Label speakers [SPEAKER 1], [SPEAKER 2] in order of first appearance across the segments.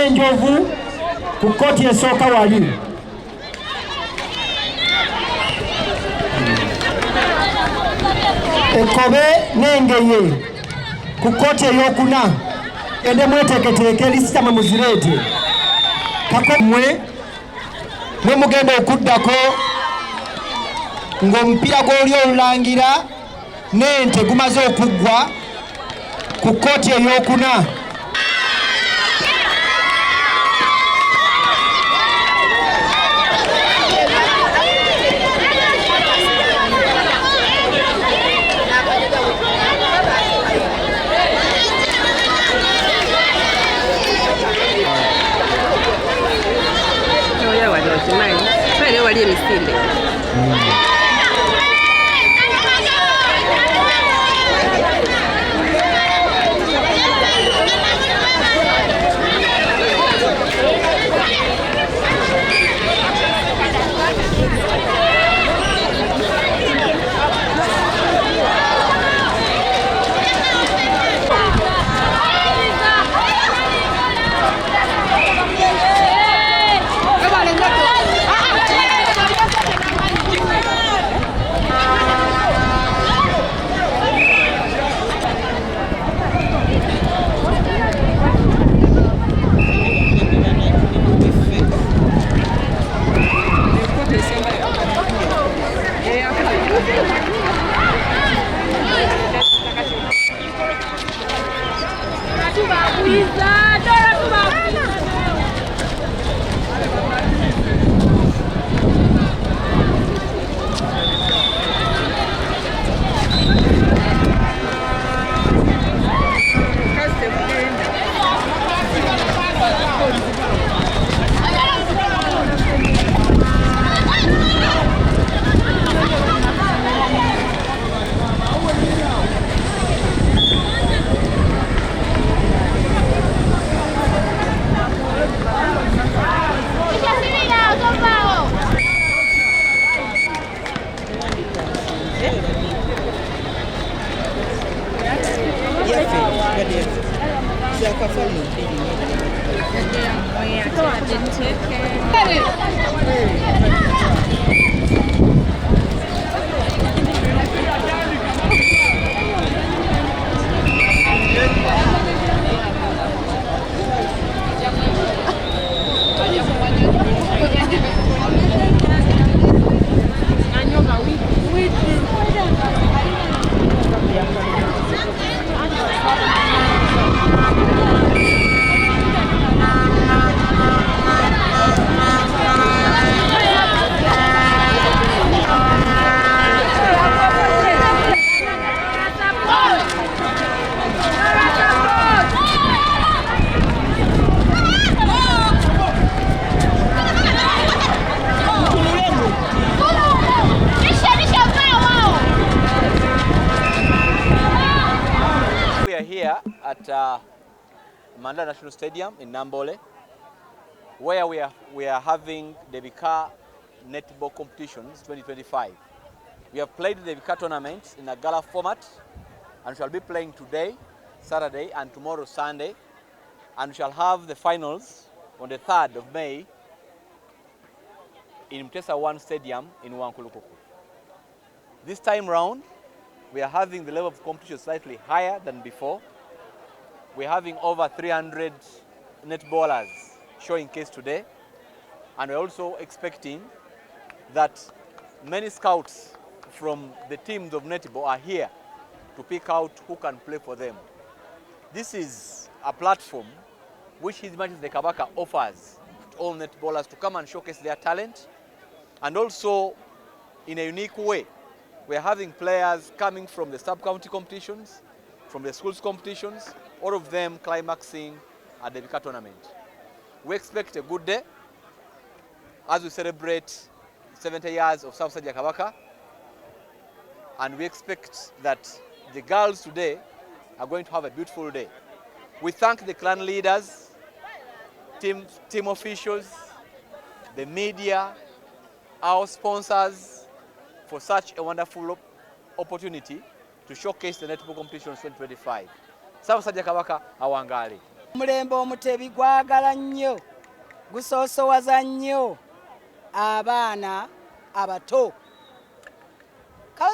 [SPEAKER 1] n'enjovu ku kkooti esooka wali. Ekkobe n'engeye ku kkooti ey'okuna. Ende mweteeketeeke lisita mwe muzireete. Kako mwe mugenda okuddako ng'omupiira gw'oli olulangira n'ente gumaze okuggwa ku kkooti ey'okuna.
[SPEAKER 2] Wali emisinde.
[SPEAKER 3] At Mandela National Stadium in Namboole, where we are having the Vika Netball Competitions 2025. We have played the Vika tournament in a gala format, and shall be playing today, Saturday, and tomorrow, Sunday, and we shall have the finals on the 3rd of May in Mtesa 1 Stadium in Wankulukuku. This time round, we are having the level of competition slightly higher than before. We're having over 300 netballers showing case today, and we're also expecting that many scouts from the teams of netball are here to pick out who can play for them. This is a platform which His Majesty the Kubaka offers to all netballers to come and showcase their talent, and also in a unique way, we're having players coming from the sub-county competitions, from the schools competitions, all of them climaxing at the Vika tournament. We expect a good day as we celebrate 70 years of South Sserwanga Kubaka, and we expect that the girls today are going to have a beautiful day. We thank the clan leaders, team officials, the media, our sponsors for such a wonderful opportunity to showcase the netball competition 2025. South Sserwanga Kubaka awangale.
[SPEAKER 4] Omulembe Omutebi gwagala nnyo, gusoosowaza nnyo abaana abato.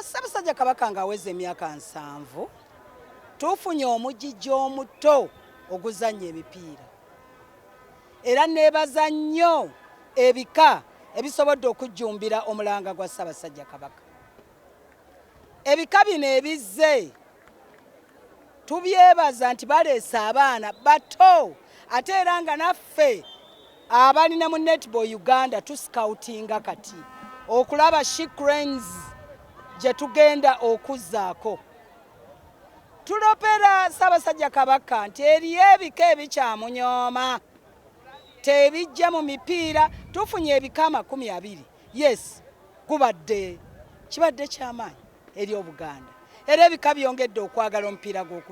[SPEAKER 4] Ssaabasajja Kabaka ng'aweza emyaka 7 tufunye omugijjo omuto oguzannya emipiira. Era neebaza nnyo ebika ebisobodde okujjumbira omulanga gwa Ssaabasajja Kabaka. Ebika bino ebizze tubyebaza nti baleese abaana bato, ate era nga naffe abalina mu Netball Uganda tusikautinga kati okulaba She Cranes gye tugenda okuzzaako. Tulopera Ssaabasajja Kabaka nti eriyo ebika ebikyamunyooma tebijja mu mipiira. Tufunye ebika 20. Yes, kibadde kyamaanyi eri Obuganda, era ebika byongedde okwagala omupiira gw'okuba